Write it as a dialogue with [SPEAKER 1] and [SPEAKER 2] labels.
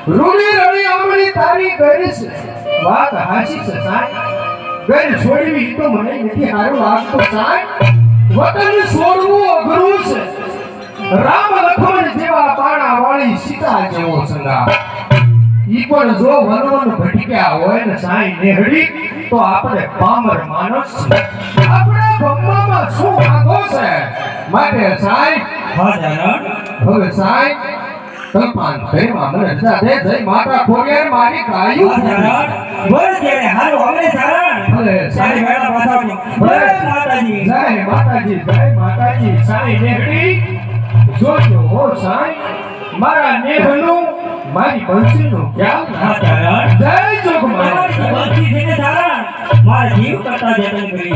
[SPEAKER 1] રૂડી રડી આમળી તારી કરીશ વાત હાસી છે સાય ગર છોડવી તો મને નથી હારું લાગતું સાય વતન છોડવું અઘરું છે રામ લખમણ જેવા પાણા વાળી સીતા જેવો સંગા ઈ પણ જો વનવન ભટક્યા હોય ને સાય નેહડી તો આપણે પામર માનસ છે આપણે બ્રહ્મામાં શું વાગો છે માટે સાય હવે સાય તલપાન ભેમાં મને રજા દે જય માતા ખોડિયાર મારી ગાયું
[SPEAKER 2] બોલ ત્યારે હાલો હવે સારણ
[SPEAKER 1] ભલે
[SPEAKER 2] સારી વેળા પાછાવજો બોલ માતાજી
[SPEAKER 1] જય માતાજી સાઈ નેહડી જોજો હો સાઈ મારા નેહનું મારી બંસીનું ખ્યાલ
[SPEAKER 2] સારણ
[SPEAKER 1] જય જોગમાયા
[SPEAKER 2] મારી બંસી છે સારણ મારા જીવ કરતા જતન કરી